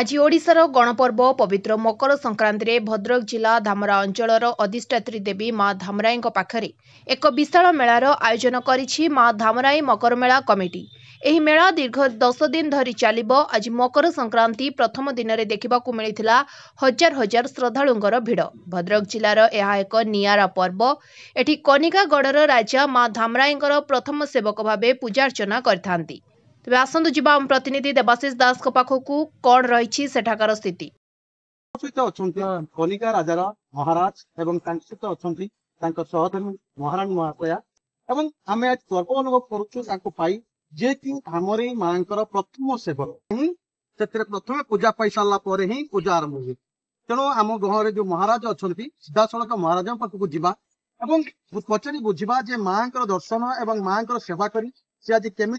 आज ओडिशार गणपर्व पवित्र मकर संक्रांति रे भद्रक जिला धामरा अंचलर अधिष्ठात्री देवी मां धामराई पाखरे एक विशाल मेलार आयोजन करिछि मां धामराई मकर मेला कमिटी। एही मेला दीर्घ 10 दिन धरी चलिबो। आज मकर संक्रांति प्रथम दिन रे देखिबाकू मिलिथिला हजार हजार श्रद्धालुंगर भिड़। भद्रक जिलार एहा एक नियारा पर्व। एठी कनिकागढ़र राजा मां धामराईंकर प्रथम सेवक भाबे पूजा अर्चना करथांती। तेज आसतु जीवा आम प्रतिनिधि देवाशीष दास पाखक कौन रही सेठाकार स्थिति। कनिका राजार महाराज एवं सहधर्मी महाराणी महाशया एवं आम आज गर्व अनुभव करुँ जे कि धामराई मां प्रथम सेवक प्रथम पूजा पाई सारा ही पूजा आरंभ हुए। तेणु आम गाँव जो महाराज अच्छा सीधा सड़क महाराज पाखक जावा पचारि बुझा जे मां दर्शन एवं मां सेवा करी से आज केमी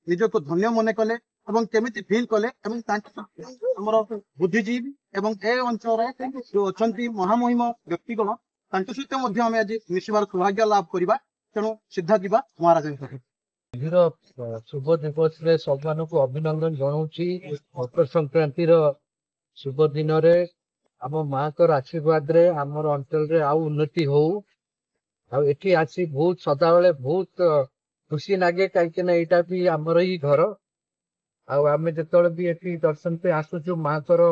निजक धन्य मन कले केमिति फील कले बुद्धिजीवी एवं ए अंचल जो अच्छा महामहिम व्यक्तिगण सहित आज मिसबार सौभाग्य लाभ करवा। तेणु सीधा जीवा महाराज शुभ दिवस सब को अभिनंदन जनाऊँगी। मकर संक्रांति शुभ दिन आम माँ को आशीर्वाद रे आम अंचल रे आउ उन्नति हो एठी आसी बहुत सदा बेले बहुत खुशी लगे कहीं यहाँ भी आमर ही घर आम जो भी ये दर्शन पे आसुचु माँ को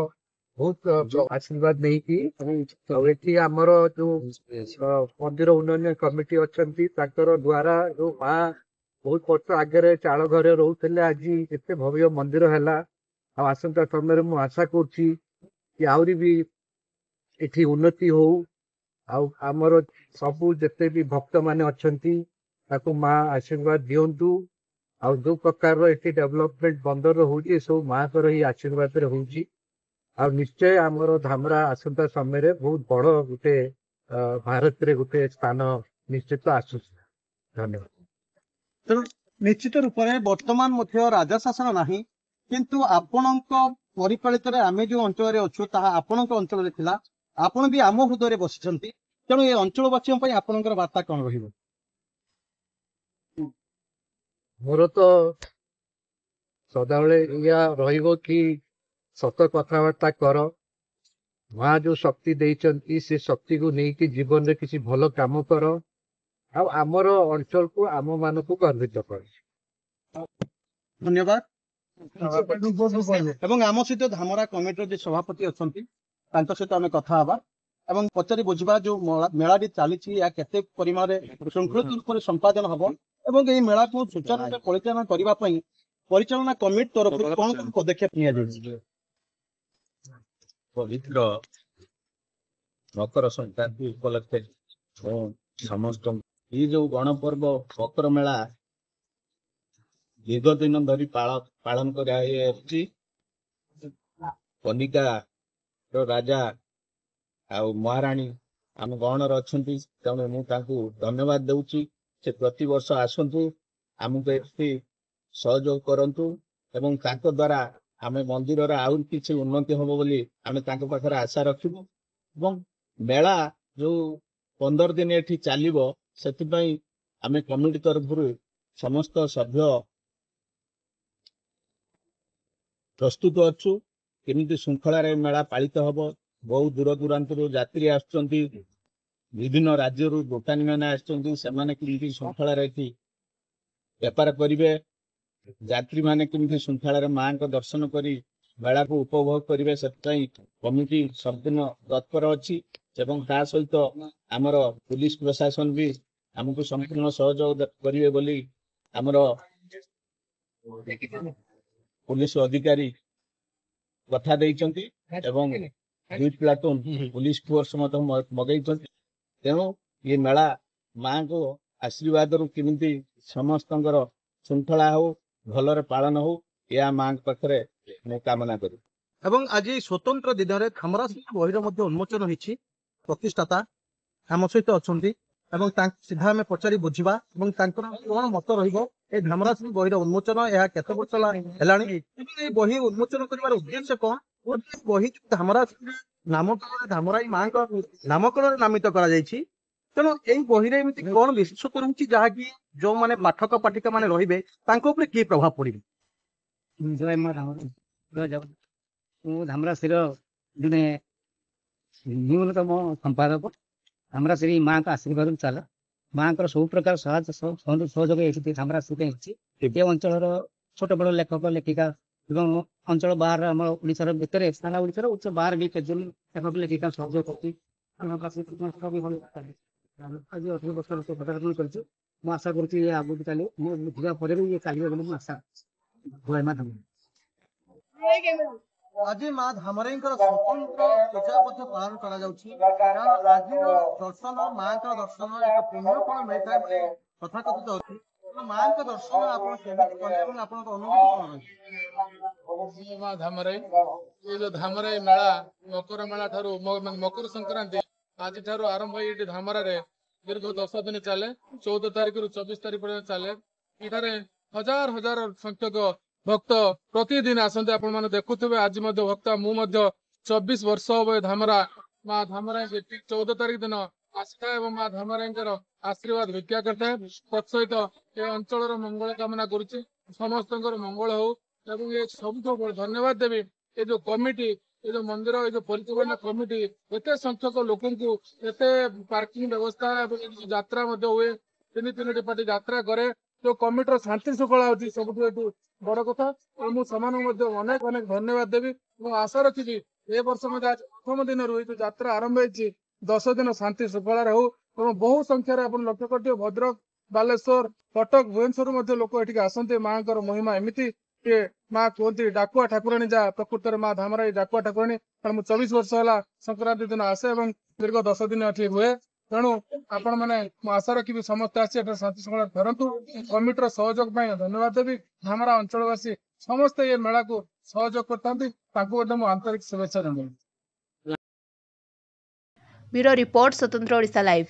बहुत आशीर्वाद नहीं की आमर जो मंदिर उन्नयन कमिटी अच्छा द्वारा जो माँ बहुत वर्ष आगे चाल घर रोते आज एत भव्य मंदिर है। आसंता समय मु आशा कि आहरी भी ये उन्नति हो आमर सबू जिते भी भक्त मान अच्छा माँ आशीर्वाद दिंतु जो प्रकार डेवलपमेंट बंदर होगी सब माँ को ही आशीर्वाद हो निश्चय आमर धामरा आसंता समय बहुत बड़ गोटे भारत रे गोटे स्थान निश्चित आसु। धन्यवाद। तेणु निश्चित रूप से बर्तमान राजा शासन नहीं किंतु आपण परिपालित आम जो अंचल अच्छु आपण अंचल आपण भी आम हृदय बसी। तेणु ये अंचलवासी आपण वार्ता कौन रही? मोर तो सदाबले या कि सत कथबार्ता कर माँ जो शक्ति देती से शक्ति को लेकिन जीवन रे किसी भल काम कर आमर अंचल को आम मान को गर्वित कर। धन्यवाद। एवं आम सहित धामरा कमिटी जो सभापति अच्छा सहित आम कथा एवं पचारि बुझा जो मेला चली केते परिमाण श्रृंखलित रूप से संपादन हम एवं ये मेला को सुचारू परिचालन करने परिचालना कमिटी तरफ कौन पदक्षेप नि पवित्र मकर संक्रांति उपलक्षे समस्त ये जो गणपर्व मकर मेला दीर्घ दिन धरी पालन कर कनिका राजा आ महाराणी आम गणर अच्छा तेणु मुझे धन्यवाद दूची से प्रति वर्ष आसतु आमको ये सहयोग करतु एवं द्वारा आम मंदिर आउर किसी उन्नति हम बोली आम पाखे आशा रखू। मेला जो 15 दिन ये चलो से आम कमिटी तरफ समस्त सभ्य प्रस्तुत अच्छु केमिति श्रृंखला मेला पालित हम। बहुत दूर दूरांत यात्री आसुच्चंती विभिन्न राज्य दोकानी मैंने आसुच्चंती श्रृंखला बेपार करेंगे यात्री मैंने केमिति श्रृंखला माँ को दर्शन करी मेला को उपभोग करेंगे से कमिटी संपूर्ण तत्पर अच्छी ता सहित आमर पुलिस प्रशासन भी आमको संपूर्ण सहयोग करेंगे बोली आमर पुलिस अधिकारी कथा देइचंती एवं 2 प्लाटून पुलिस फोर्स मगई। तेणु ये मेला माँ को आशीर्वाद रुमिति समस्त श्रृंखला हो भलरे पालन हो या माँ पाखे मैं कामना करी। एवं आज स्वतंत्र दिन में धामरा बहिर उन्मोचन होती प्रतिष्ठाता आम सहित अच्छा सीधा आम पचारि बुझा कौन मत रमरा बहिर उन्मोचन यह केत वर्ष है बही उन्मोचन कर उद्देश्य कौन बही धामरा नामकरण धामराई माँ नामकरण नामित कर तेणु यही बही कौन विशेषत्व रही जहाँकि जो मैंने पाठक पाठिका मैंने रे कि प्रभाव पड़े? धामराश्री जड़े न्यूनतम संपादक धामराश्री माँ का आशीर्वाद चल माँ को सब प्रकार सहयोग ये धामराश्री ये अंचल छोट बड़ लेखक लेखिका एवं अंचल बाहर आम ओडार भितर सारा ओडार उच्च बाहर भी केजन लेखक लेखिका सहयोग करती आज 18 वर्ष पदार्पण कर आशा करुँच आगे चलो मुझे ये चलो आशा भय माध्यम आज माँ धामराई स्वतंत्र पूजा पालन करा जाउछि कारण आज दर्शन माँ का दर्शन एक पुण्यफल मिलता है कथा कथित अछि माँ का दर्शन आप अनुभूति माँ धामराई ये जो धामराई मेला मकर मेला ठारू मकर संक्रांति आज ठारू आरंभ ये धामरा रे दीर्घ 10 दिन चले 14 तारीख रु 24 तारीख पर्यंत चले इठारे हजार हजार संख्यक भक्त प्रतिदिन आसते आपण मैंने देखुवे आज भक्त मु 24 वर्ष हम धामरा माँ धामराई 14 तारीख दिन आसता है माँ धामराई आशीर्वाद भिक्षा करता है तत्सहित ये अंचल मंगल कामना करुच्ची समस्त मंगल हो ये सब धन्यवाद देवी ये जो कमिटी ये जो मंदिर ये जो परिचालना कमिटी एत संख्यक लोक पार्किंग व्यवस्था यात्रा हुए 3 पार्टी यात्रा करे जो कमिटर शांति श्रृंखला अच्छी सब बड़ कथा और मुझे अनेक अनेक धन्यवाद देवी आशा रखी ए वर्ष आज प्रथम दिन रू यात्रा आरंभ हो 10 दिन शांति श्रृंखला हो बहु संख्यार आप लक्ष्य कर भद्रक बालेश्वर कटक भुवनेश्वर लोक ये आसते माँ महिमा एमती ये माँ कहती डाकुआ ठाकुराणी जहाँ प्रकृत माँ धामराई डाकुआ ठाकुराणी कारण मुझे 24 वर्ष है संक्रांति दिन आसे और दीर्घ 10 दिन ये हुए तेणु आपण मैंने आशा रखी समस्त आसी शांति श्रृंखला फेरतु कमिटर सहयोग धन्यवाद देवी धामरा अंचलवासी समस्त ये मेला को सहयोग करता आंतरिक शुभेच्छा जनाई। ब्यूरो रिपोर्ट स्वतंत्र ओडिशा लाइव।